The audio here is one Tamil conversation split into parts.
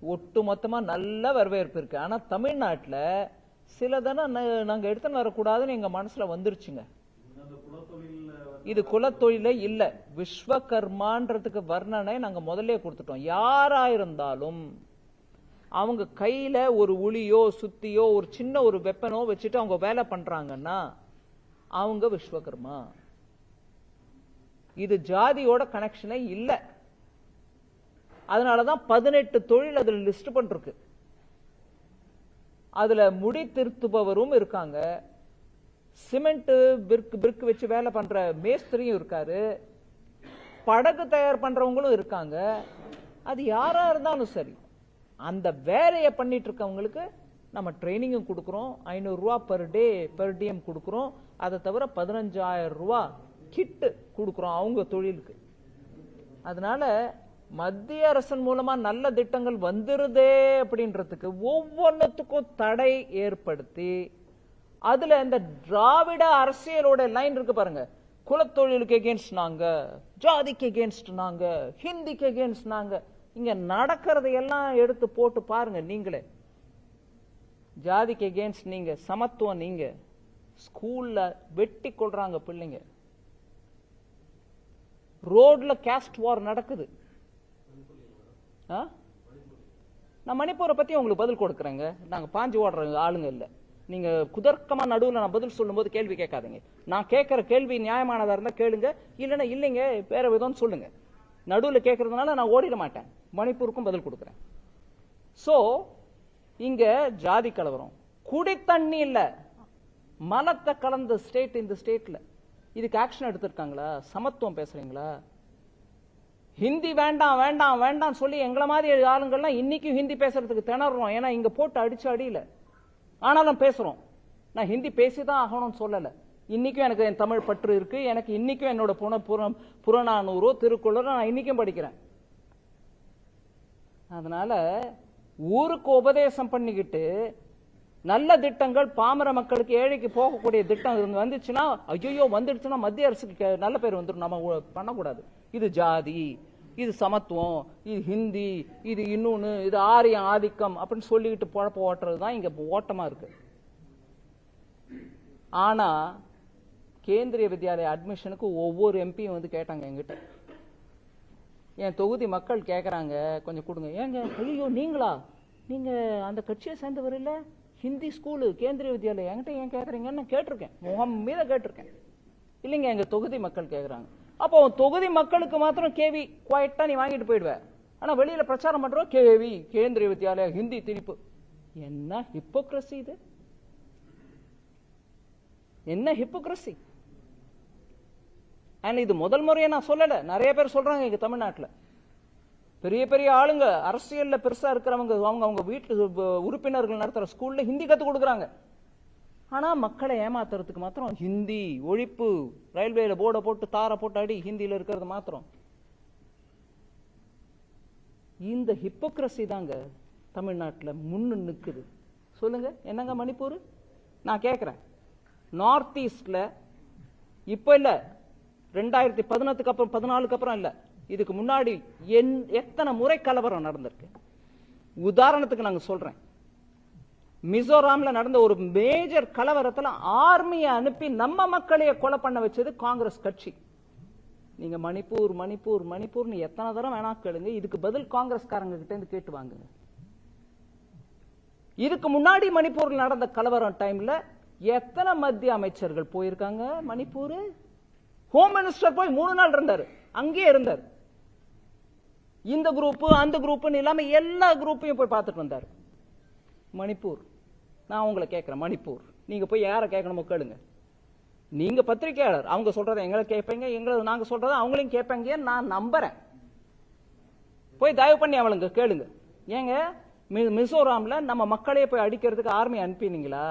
ஒட்டு மொத்தமா நல்ல வரவேற்பு இருக்கு. ஆனா தமிழ்நாட்டில் சிலதான நாங்க எடுத்துன்னு வரக்கூடாதுன்னு எங்க மனசுல வந்துருச்சுங்க. இது குலத்தொழில இல்ல, விஸ்வகர்மான்றதுக்கு வர்ணனை நாங்க முதல்ல கொடுத்துட்டோம். யாரா இருந்தாலும் அவங்க கையில ஒரு உளியோ சுத்தியோ ஒரு சின்ன ஒரு வெப்பனோ வச்சுட்டு அவங்க வேலை பண்றாங்கன்னா அவங்க விஸ்வகர்மா. இது ஜாதியோட கனெக்ஷனே இல்ல. அதனாலதான் 18 தொழில் அதுல லிஸ்ட் பண்றது. அதுல முடி திருத்துபவரும் இருக்காங்க, சிமெண்ட் பிரிக் வச்சு வேலை பண்ற மேஸ்திரியும் இருக்காரு, படகு தயார் பண்றவங்களும் இருக்காங்க. அது யாரா இருந்தாலும் சரி, அந்த வேலையை பண்ணிட்டு இருக்கவங்களுக்கு நம்ம ட்ரைனிங்கும் கொடுக்கிறோம். 500 ரூபாய் பெர் டிஎம் கொடுக்கிறோம். அதை தவிர 15,000 ரூபாய் கிட்டு கொடுக்கிறோம் அவங்க தொழிலுக்கு. அதனால மத்திய அரசின் மூலமா நல்ல திட்டங்கள் வந்துருதே அப்படின்றதுக்கு ஒவ்வொன்றுத்துக்கும் தடை ஏற்படுத்தி அதுல இந்த திராவிட அரசியலோட லைன் இருக்கு பாருங்க. குலத்தொழிலுக்கு எகேன்ஸ்ட் நாங்க, ஜாதிக்கு எகேன்ஸ்ட் நாங்க, ஹிந்திக்கு எகேன்ஸ்ட் நாங்க. இங்க நடக்கிறதையெல்லாம் எடுத்து போட்டு பாருங்க நீங்களே. ஜாதிக்கு எகேன்ஸ்ட் நீங்க, சமத்துவம் நீங்க. ஸ்கூல்ல வெட்டி கொள்றாங்க பிள்ளைங்க, ரோட்ல காஸ்ட் வார் நடக்குது. நான் மணிப்பூரை பத்தி உங்களுக்கு பதில் கொடுக்குறேங்க. நாங்க பாஞ்சு ஓடுற ஆளுங்க இல்ல. நீங்க குதர்க்கமா நடுவில் நான் பதில் சொல்லும் போது கேள்வி கேட்காதீங்க. நான் கேட்கிற கேள்வி நியாயமானதா இருந்தா கேளுங்க, இல்லைன்னா இல்லைங்க வேற விதம்னு சொல்லுங்க. நடுவில் கேட்கறதுனால நான் ஓடிட மாட்டேன், மணிப்பூருக்கும் பதில் கொடுக்குறேன். சோ இங்க ஜாதி கலவரம், குடி தண்ணி இல்ல மலத்தை கலந்த ஸ்டேட் இந்த ஸ்டேட்ல. இதுக்கு ஆக்ஷன் எடுத்திருக்காங்களா? சமத்துவம் பேசுறீங்களா? ஹிந்தி வேண்டாம் வேண்டாம் வேண்டாம் சொல்லி எங்களை மாதிரி ஆளுங்கள்லாம் இன்னைக்கும் ஹிந்தி பேசுறதுக்கு திணறோம். ஏன்னா இங்க போட்டு அடிச்சு அடியில ஆனாலும் பேசுறோம். நான் ஹிந்தி பேசிதான் ஆகணும்னு சொல்லல. இன்னைக்கும் எனக்கு என் தமிழ் பற்று இருக்கு. எனக்கு இன்னைக்கும் என்னோட புறநானூறோ திருக்குறளோ நான் இன்னைக்கும் படிக்கிறேன். அதனால ஊருக்கு உபதேசம் பண்ணிக்கிட்டு நல்ல திட்டங்கள் பாமர மக்களுக்கு ஏழைக்கு போகக்கூடிய திட்டம் வந்துச்சுன்னா, ஐயோ வந்துடுச்சுன்னா மத்திய அரசுக்கு நல்ல பேர் வந்துடும், நம்ம பண்ணக்கூடாது. இது ஜாதி, இது சமத்துவம், இது ஹிந்தி, இது இன்னொன்னு, இது ஆரிய ஆதிக்கம் அப்படின்னு சொல்லிக்கிட்டு பொழப்ப ஓட்டுறதுதான் இங்க ஓட்டமா இருக்கு. ஆனா கேந்திரிய வித்யாலயா அட்மிஷனுக்கு ஒவ்வொரு எம்பியும் வந்து கேட்டாங்க என்கிட்ட. என் தொகுதி மக்கள் கேட்கறாங்க, கொஞ்சம் கொடுங்க. ஏங்க ஐயோ நீங்களா, நீங்க அந்த கட்சியை சேர்ந்தவர் இல்ல, ஹிந்தி ஸ்கூலு கேந்திரிய வித்யாலயா என்கிட்ட ஏன் கேட்கறீங்கன்னு கேட்டிருக்கேன், முகம் மீத கேட்டிருக்கேன். இல்லைங்க எங்க தொகுதி மக்கள் கேட்கறாங்க. அப்போ தொகுதி மக்களுக்கு மாத்திரம் கேவி குவாய்ட்டா நீ வாங்கிட்டு போயிடுவ. ஆனா வெளியில பிரச்சாரம் பண்றோம் கேவி கேந்திரிய வித்யாலயா ஹிந்தி திணிப்பு. என்ன ஹிப்போக்ரசி இது, என்ன ஹிப்போக்ரசி. இது முதல் முறையை நான் சொல்லல, நிறைய பேர் சொல்றாங்க இங்க தமிழ்நாட்டில். பெரிய பெரிய ஆளுங்க அரசியல்ல பெருசா இருக்கிறவங்க அவங்க வீட்டு உறுப்பினர்கள் நடத்துற ஸ்கூல்ல ஹிந்தி கத்து கொடுக்குறாங்க. ஆனா மக்களை ஏமாத்துறதுக்கு மாத்திரம் ஹிந்தி ஒழிப்பு, ரயில்வேல போர்டை போட்டு தாரை போட்டு அடி, ஹிந்தியில இருக்கிறது மாத்திரம். இந்த ஹிப்போக்ரசி தாங்க தமிழ்நாட்டில் முன்னு நிக்குது. சொல்லுங்க என்னங்க மணிப்பூர்? நான் கேட்கிறேன், நார்த் ஈஸ்ட்ல இப்ப இல்ல, 2018 அப்புறம் 14 அப்புறம் இல்ல, இதுக்கு முன்னாடி எத்தனை முறை கலவரம் நடந்திருக்கு. உதாரணத்துக்கு நாங்க சொல்றேன், மிசோராம்ல நடந்த ஒரு மேஜர் கலவரத்துல ஆர்மியை அனுப்பி நம்ம மக்களையே கொலை பண்ண வச்சது காங்கிரஸ் கட்சி. நீங்க மணிப்பூர் மணிப்பூர் மணிப்பூர்னு எத்தனை தரம் வேணா கேளுங்க, இதுக்கு பதில் காங்கிரஸ்காரங்க கிட்ட இருந்து கேட்டு வாங்குங்க. இதுக்கு முன்னாடி மணிப்பூர்ல நடந்த கலவரம் டைம்ல எத்தனை மத்திய அமைச்சர்கள் போயிருக்காங்க மணிப்பூர். ஹோம் மினிஸ்டர் போய் 3 நாள் இருந்தாரு, அங்கேயே இருந்தார். இந்த குரூப் அந்த குரூப்னு இல்லாம எல்லா குரூப்பையும் போய் பார்த்துட்டு வந்தார். மணிப்பூர், நான் உங்களை கேட்கிறேன், மணிப்பூர் நீங்க போய் யாரை கேட்கணுமோ கேளுங்க. நீங்க பத்திரிகையாளர், அவங்க சொல்றதை எங்களை கேட்பீங்க, எங்களை நாங்க சொல்றதை அவங்களையும் கேட்பீங்க நான் நம்புறேன். போய் தயவு பண்ணி அவளுங்க கேளுங்க. ஏங்க மிசோராம்ல நம்ம மக்களையே போய் அடிக்கிறதுக்கு ஆர்மி அனுப்பினீங்களா?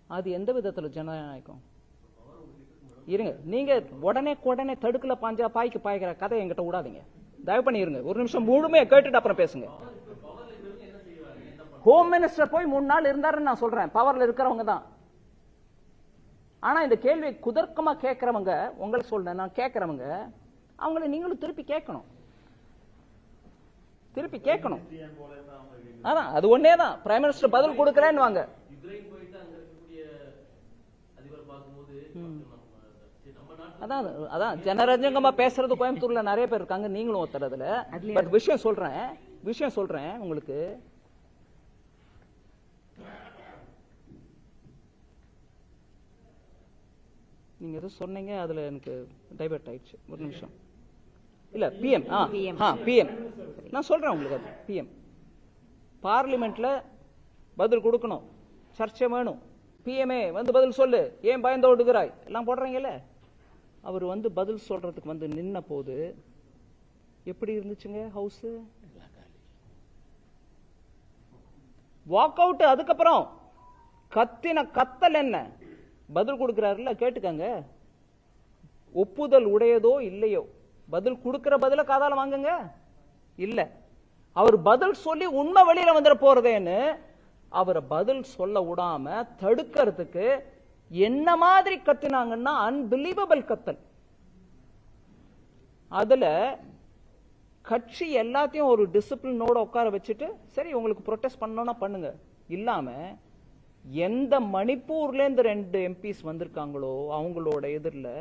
அது எந்த விதத்துல ஜனநாயகம்? இருங்க, நீங்க உடனே தடுக்கல பாஞ்சா பாய்க்கு பாய்க்கிற கதை என்கிட்ட விடாதீங்க. தயவு பண்ணி இருங்க, ஒரு நிமிஷம் முழுமையா கேட்டுட்டு அப்புறம் பேசுங்க. ஹோம் மினிஸ்டர் போய் 3 நாள் இருந்தாருன்னு நான் சொல்றேன், பவர்ல இருக்கிறவங்க தான். ஆனா இந்த கேள்வி குதர்க்கமா கேட்கிறவங்க, உங்களை சொல்றேன், நான் கேட்கிறவங்க, அவங்களை நீங்களும் திருப்பி கேட்கணும். திருப்பி கேட்கணும். அதான் அது ஒன்னே தான். பிரைம் மினிஸ்டர் பதில் கொடுக்கறேன்னு வாங்க. அதான் அதான் ஜனரஞ்சகமா பேசுறது கோயம்புத்தூர்ல நிறைய பேர் இருக்காங்க, நீங்களும் ஒருத்தர் அதுல. பட் விஷயம் சொல்றேன் உங்களுக்கு. நீங்க எதுவும் சொன்னீங்க, அதுல எனக்கு டைவர்ட் ஆயிடுச்சு. ஒரு நிமிஷம். இல்ல பிஎம் பிஎம் நான் சொல்றேன் உங்களுக்கு. அது பிஎம் பார்லிமெண்ட்ல பதில் கொடுக்கணும், சர்ச்சை வேணும். பிஎம்ஏ வந்து பதில் சொல்லு, ஏன் பயந்து ஓடுகிறாய் எல்லாம் போடுறீங்கல்ல. அவர் வந்து பதில் சொல்றதுக்கு வந்து நின்ன போது எப்படி இருந்துச்சுங்க ஹவுஸ்? Walk out. அதுக்கப்புறம் கத்தின கத்தல் என்ன? பதில் கொடுக்கிறாருல்ல, கேட்டுக்கங்க. ஒப்புதல் உடையதோ இல்லையோ, பதில் கொடுக்கிற பதில காதால வாங்குங்க. இல்ல அவர் பதில் சொல்லி உண்மை வெளியில வந்துட போறதேன்னு அவரை பதில் சொல்ல விடாம தடுக்கிறதுக்கு என்ன மாதிரி கத்தினாங்கன்னா அன்பிலீவபிள் கத்தல். அதுல கட்சி எல்லாத்தையும் ஒரு டிசிப்ளினோட உட்கார வச்சுட்டு, சரி உங்களுக்கு ப்ரொடெஸ்ட் பண்ணணும்னா பண்ணுங்க இல்லாம, எந்த மணிப்பூர்ல இருந்து 2 எம்பிஸ் வந்திருக்காங்களோ அவங்களோட எதிரில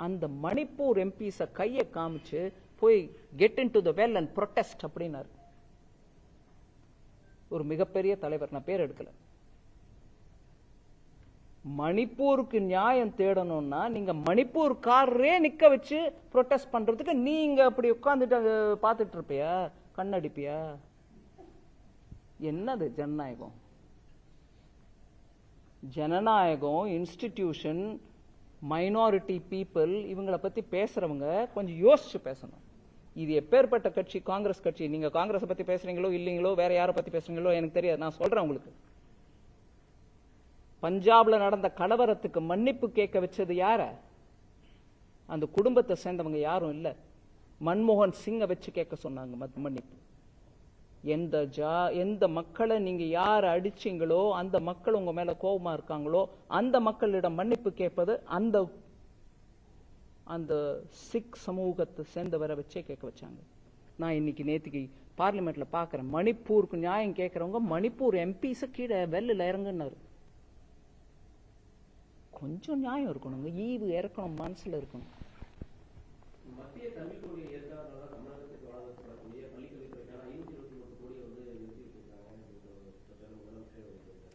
அந்த மணிப்பூர் எம்பிஸ கைய காமிச்சு போய் get in to the well and protest அப்படின்னாரு. ஒரு மிகப்பெரிய தலைவர், நான் பேர் எடுக்கல. மணிப்பூருக்கு நியாயம் தேடணும்னா நீங்க மணிப்பூர்காரரே நிக்க வச்சு ப்ரொடெஸ்ட் பண்றதுக்கு நீங்க அப்படி உட்கார்ந்துட்டு பார்த்துட்டு இருப்பியா? கண்ணடிப்பியா? என்னது ஜனநாயகம்? ஜனநாயகம், இன்ஸ்டிடியூஷன், மைனாரிட்டி பீப்புள், இவங்களை பத்தி பேசுறவங்க கொஞ்சம் யோசிச்சு பேசணும். இது எப்பேற்பட்ட கட்சி? காங்கிரஸ் கட்சி. நீங்க காங்கிரஸ் பத்தி பேசுறீங்களோ இல்லீங்களோ, வேற யாரை பத்தி பேசுறீங்களோ எனக்கு தெரியாது. நான் சொல்றேன் உங்களுக்கு, பஞ்சாப்ல நடந்த கலவரத்துக்கு மன்னிப்பு கேட்க வச்சது யார? அந்த குடும்பத்தை சேர்ந்தவங்க யாரும் இல்ல. மன்மோகன் சிங்கை வச்சு கேட்க சொன்னாங்க மன்னிப்பு. எந்த மக்களை நீங்க யார அடிச்சீங்களோ, அந்த மக்கள் உங்க மேல கோபமா இருக்காங்களோ, அந்த மக்களிடம் மன்னிப்பு கேட்பது அந்த சிக் சமூகத்தை சேர்ந்தவரை வச்சே கேட்க வச்சாங்க. நான் இன்னைக்கு நேத்திக்கு பார்லிமெண்ட்ல பாக்குறேன், மணிப்பூருக்கு நியாயம் கேட்கறவங்க மணிப்பூர் எம்பிஸ கீழே வெள்ளில் இறங்குனாரு. கொஞ்சம் நியாயம் இருக்கணுங்க, ஈவு இறக்கணும், மனசுல இருக்கணும்.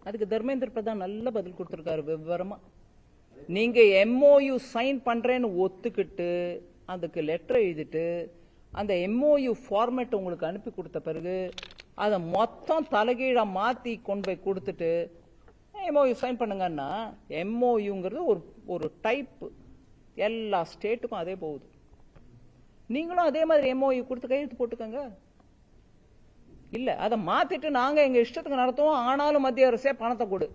அதுக்கு தர்மேந்திர பிரதான் நல்ல பதில் கொடுத்திருக்காரு விவரமா. நீங்க MOU சைன் பண்றேன்னு ஒத்துக்கிட்டு அதுக்கு லெட்டர் எழுதிட்டு அந்த MOU ஃபார்மேட் உங்களுக்கு அனுப்பி கொடுத்த பிறகு அதை மொத்தம் தலைகீழா மாத்தி கொண்டு போய் கொடுத்துட்டு MOU சைன் பண்ணுங்கன்னா, MOUங்கிறது ஒரு டைப், எல்லா ஸ்டேட்டுக்கும் அதே போகுது. நீங்களும் அதே மாதிரி MOU கொடுத்து கையெழுத்து போட்டுக்கங்க. இல்ல அதை மாத்திட்டு நாங்க எங்க இஷ்டத்துக்கு நடத்துவோம், ஆனாலும் மத்திய அரசே பணத்தை கொடு